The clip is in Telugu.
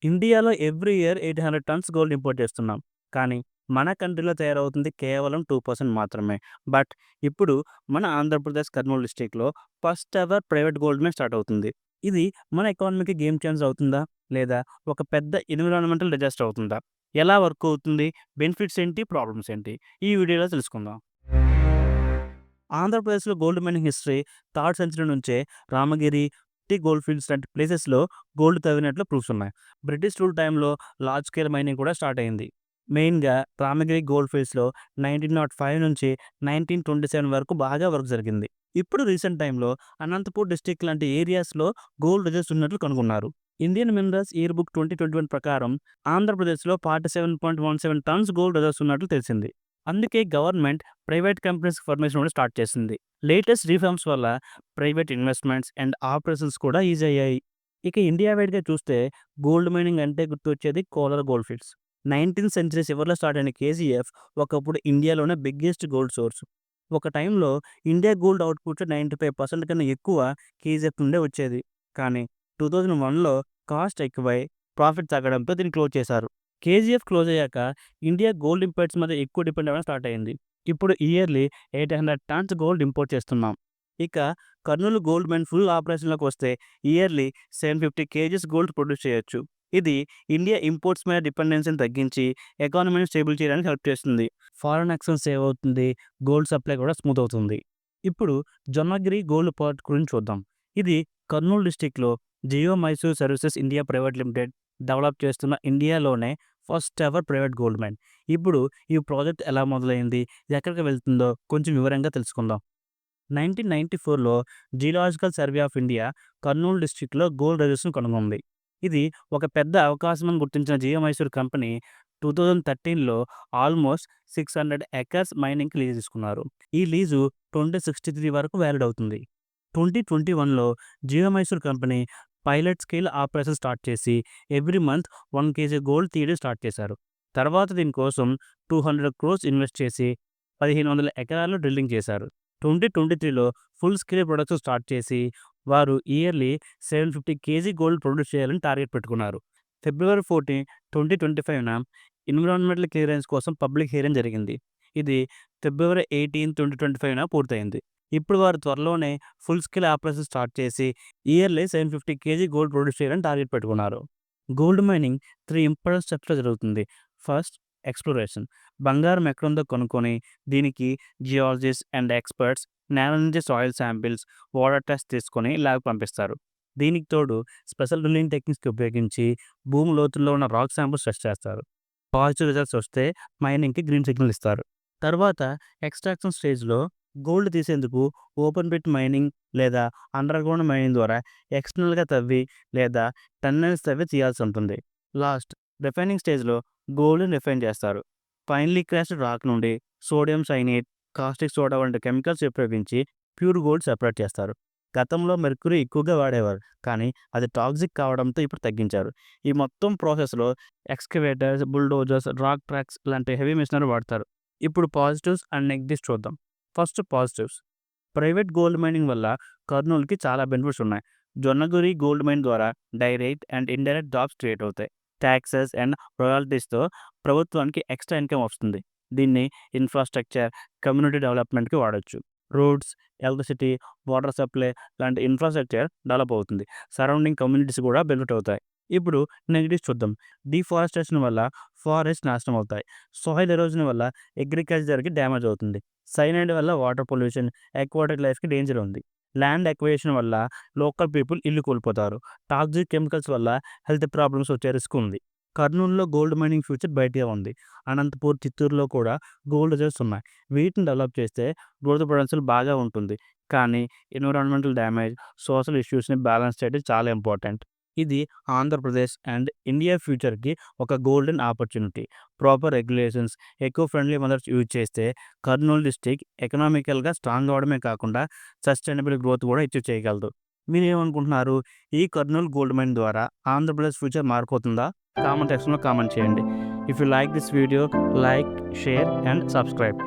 ఇండియాలో every year 800 turns gold import చేస్తున్నాం. కానీ మన కంట్రీలో తయారవుతుంది కేవలం 2% మాత్రమే. బట్ ఇప్పుడు మన ఆంధ్రప్రదేశ్ కర్నూలు డిస్ట్రిక్ట్‌లో first ever private gold mine start అవుతుంది. ఇది మన ఎకానమీకి గేమ్ చేంజర్ అవుతుందా? లేదా ఒక పెద్ద ఎన్విరాన్మెంటల్ డిజాస్టర్ అవుతుందా? ఎలా వర్క్ అవుతుంది? బెనిఫిట్స్ ఏంటి? ప్రాబ్లమ్స్ ఏంటి? ఈ వీడియోలో తెలుసుకుందాం. ఆంధ్రప్రదేశ్‌లో gold mining history third century నుంచే రామగిరి, టీ గోల్డ్ ఫీల్డ్స్ లాంటి ప్లేసెస్‌లో గోల్డ్ తవ్వినట్లు ప్రూఫ్స్ ఉన్నాయి. బ్రిటిష్ రూల్ టైంలో లార్జ్ స్కేల్ మైనింగ్ కూడా స్టార్ట్ అయింది. మెయిన్‌గా రామగిరి గోల్డ్ ఫీల్డ్స్‌లో 1905 నుంచి 1927 వరకు బాగా వర్క్ జరిగింది. ఇప్పుడు రీసెంట్ టైంలో అనంతపూర్ డిస్ట్రిక్ట్ లాంటి ఏరియాస్‌లో గోల్డ్ రిజర్వ్స్ ఉన్నట్లు కనుగొన్నారు. ఇండియన్ మినరల్స్ ఇయర్ బుక్ 2021 ప్రకారం ఆంధ్రప్రదేశ్‌లో 47.17 టన్స్ గోల్డ్ రిజర్వ్స్ ఉన్నట్లు తెలిసింది. అందుకే గవర్నమెంట్ ప్రైవేట్ కంపెనీస్‌కి పర్మిషన్ కూడా స్టార్ట్ చేసింది. లేటెస్ట్ రిఫార్మ్స్ వల్ల ప్రైవేట్ ఇన్వెస్ట్‌మెంట్స్ అండ్ ఆపరేషన్స్ కూడా ఈజీ అయ్యాయి. ఇక ఇండియా వైడ్‌గా చూస్తే గోల్డ్ మైనింగ్ అంటే గుర్తొచ్చేది కోలార్ గోల్డ్ ఫీల్డ్స్. 19థ్ సెంచరీ చివరిలో స్టార్ట్ అయిన కేజీఎఫ్ ఒకప్పుడు ఇండియాలోనే బిగ్గెస్ట్ గోల్డ్ సోర్స్. ఒక టైంలో ఇండియా గోల్డ్ అవుట్‌పుట్ 95% కన్నా ఎక్కువ కేజీఎఫ్ నుండే వచ్చేది. కానీ 2001లో కాస్ట్ ఎక్కువై ప్రాఫిట్ తగ్గడంతో దీన్ని క్లోజ్ చేశారు. కేజీఎఫ్ క్లోజ్ అయ్యాక ఇండియా గోల్డ్ ఇంపోర్ట్స్ మీద ఎక్కువ డిపెండ్ అవ్వడం స్టార్ట్ అయింది. ఇప్పుడు ఇయర్లీ 800 టన్స్ గోల్డ్ ఇంపోర్ట్ చేస్తున్నాం. ఇక కర్నూలు గోల్డ్ మైన్ ఫుల్ ఆపరేషన్‌లోకి వస్తే ఇయర్లీ 750 కేజీస్ గోల్డ్ ప్రొడ్యూస్ చేయొచ్చు. ఇది ఇండియా ఇంపోర్ట్స్ మీద డిపెండెన్సీని తగ్గించి ఎకానమీని స్టేబుల్ చేయడానికి హెల్ప్ చేస్తుంది. ఫారెన్ ఎక్స్‌చేంజ్ సేవ్ అవుతుంది. గోల్డ్ సప్లై కూడా స్మూత్ అవుతుంది. ఇప్పుడు జొన్నగిరి గోల్డ్ పార్ట్ గురించి చూద్దాం. ఇది కర్నూలు డిస్ట్రిక్ట్‌లో Geo Mysore services India private limited develop చేస్తున్న ఇండియాలోనే first ever private gold mine. ఇప్పుడు ఈ ప్రాజెక్ట్ ఎలా మొదలైంది? ఎక్కడికి వెళ్తుందో కొంచెం వివరంగా తెలుసుకుందాం. 1994లో geological survey of India Kurnool డిస్ట్రిక్ట్‌లో గోల్డ్ రిజర్వ్స్‌ను కనుగొంది. ఇది ఒక పెద్ద అవకాశమని గుర్తించిన జియో మైసూర్ కంపెనీ 2013లో ఆల్మోస్ట్ 600 ఎకర్స్ మైనింగ్‌కి లీజ్ తీసుకున్నారు. ఈ లీజు 2063 వరకు వ్యాలిడ్ అవుతుంది. 2021లో Geo Mysore company pilot scale operation start చేసి ఎవ్రీ మంత్ 1 కేజీ గోల్డ్ తీయడం స్టార్ట్ చేశారు. తర్వాత దీనికోసం 200 క్రోర్స్ ఇన్వెస్ట్ చేసి 1500 ఎకరాల్లో డ్రిల్లింగ్ చేశారు. 2023లో ఫుల్ స్కేల్ ప్రొడక్షన్ స్టార్ట్ చేసి వారు ఇయర్లీ 750 కేజీ గోల్డ్ ప్రొడ్యూస్ చేయాలని టార్గెట్ పెట్టుకున్నారు. ఫిబ్రవరి 14, 2025న ఎన్విరాన్మెంటల్ క్లియరెన్స్ కోసం పబ్లిక్ హియరింగ్ జరిగింది. ఇది ఫిబ్రవరి 18, 2025న పూర్తయింది. ఇప్పుడు వారు త్వరలోనే ఫుల్ స్కేల్ ఆపరేషన్ స్టార్ట్ చేసి ఇయర్లీ 750 కేజీ గోల్డ్ ప్రొడ్యూస్ చేయాలని టార్గెట్ పెట్టుకున్నారు. గోల్డ్ మైనింగ్ 3 ఇంపార్టెంట్ స్టెప్స్‌లో జరుగుతుంది. First exploration. బంగారం ఎక్కడుందో కనుక్కొని దీనికి జియాలజిస్ట్స్ అండ్ ఎక్స్పర్ట్స్ నేల నుంచి సాయిల్ శాంపిల్స్, వాటర్ టెస్ట్ తీసుకొని ల్యాబ్‌కి పంపిస్తారు. దీనికి తోడు స్పెషల్ డ్రిల్లింగ్ టెక్నిక్స్‌ని ఉపయోగించి భూమి లోతుల్లో ఉన్న రాక్ శాంపిల్స్ టెస్ట్ చేస్తారు. పాజిటివ్ రిజల్ట్స్ వస్తే మైనింగ్‌కి గ్రీన్ సిగ్నల్ ఇస్తారు. తర్వాత ఎక్స్‌ట్రాక్షన్ స్టేజ్‌లో గోల్డ్ తీసేందుకు ఓపెన్ పిట్ మైనింగ్ లేదా అండర్‌గ్రౌండ్ మైనింగ్ ద్వారా ఎక్స్టర్నల్‌గా తవ్వి లేదా టన్నెల్స్ తవ్వి తీయాల్సి ఉంటుంది. లాస్ట్ రిఫైనింగ్ స్టేజ్‌లో గోల్డ్‌ని రిఫైన్ చేస్తారు. ఫైనల్లీ క్రష్డ్ రాక్ నుండి సోడియం సైనైడ్, కాస్టిక్ సోడా వంటి కెమికల్స్ ఉపయోగించి ప్యూర్ గోల్డ్ సెపరేట్ చేస్తారు. గతంలో మెర్క్యూరీ ఎక్కువగా వాడేవారు, కానీ అది టాక్సిక్ కావడంతో ఇప్పుడు తగ్గించారు. ఈ మొత్తం ప్రాసెస్‌లో ఎక్స్‌కవేటర్స్, బుల్డోజర్స్, రాక్ ట్రక్స్ లాంటి హెవీ మెషినరీ వాడతారు. ఇప్పుడు పాజిటివ్స్ అండ్ నెగెటివ్స్ చూద్దాం. First positives. Private gold mining వల్ల కర్నూలుకి చాలా బెనిఫిట్స్ ఉన్నాయి. జొన్నగిరి గోల్డ్ మైన్ ద్వారా direct and indirect jobs create అవుతాయి. టాక్సెస్ అండ్ రాయల్టీస్‌తో ప్రభుత్వానికి ఎక్స్ట్రా ఇన్‌కమ్ వస్తుంది. దీన్ని ఇన్‌ఫ్రాస్ట్రక్చర్, కమ్యూనిటీ డెవలప్‌మెంట్‌కి వాడొచ్చు. రోడ్స్, ఎలక్ట్రిసిటీ, వాటర్ సప్లై లాంటి ఇన్‌ఫ్రాస్ట్రక్చర్ డెవలప్ అవుతుంది. సరౌండింగ్ కమ్యూనిటీస్ కూడా బెనిఫిట్ అవుతాయి. ఇప్పుడు నెగెటివ్స్ చూద్దాం. డిఫారెస్టేషన్ వల్ల ఫారెస్ట్ నాశనం అవుతాయి. సాయిల్ ఎరోజన్ వల్ల అగ్రికల్చర్‌కి డ్యామేజ్ అవుతుంది. సైనైడ్ వల్ల వాటర్ పొల్యూషన్, అక్వాటిక్ లైఫ్‌కి డేంజర్ ఉంది. ల్యాండ్ అక్విజిషన్ వల్ల లోకల్ పీపుల్ ఇల్లు కోల్పోతారు. టాక్సిక్ కెమికల్స్ వల్ల హెల్త్ ప్రాబ్లమ్స్ వచ్చే రిస్క్ ఉంది. కర్నూలులో గోల్డ్ మైనింగ్ ఫ్యూచర్ బయటే ఉంది. అనంతపూర్, చిత్తూరులో కూడా గోల్డ్ రిజర్వ్స్ ఉన్నాయి. వీటిని డెవలప్ చేస్తే గ్రోత్ పొటెన్షియల్ బాగా ఉంటుంది. కానీ ఎన్విరాన్మెంటల్ డ్యామేజ్, సోషల్ ఇష్యూస్‌ని బ్యాలెన్స్ చేయడం చాలా ఇంపార్టెంట్. ఇది ఆంధ్రప్రదేశ్ అండ్ ఇండియా ఫ్యూచర్‌కి ఒక golden opportunity. Proper regulations, eco friendly methods use చేస్తే కర్నూలు డిస్ట్రిక్ట్ ఎకనామికల్‌గా స్ట్రాంగ్ అవ్వడమే కాకుండా సస్టైనబుల్ గ్రోత్ కూడా అచీవ్ చేయగలదు. మీరేమనుకుంటున్నారు? ఈ కర్నూలు గోల్డ్ మైన్ ద్వారా ఆంధ్రప్రదేశ్ ఫ్యూచర్ మారిపోతుందా? కామెంట్ సెక్షన్‌లో కామెంట్ చేయండి. If you like this video, like, share and subscribe.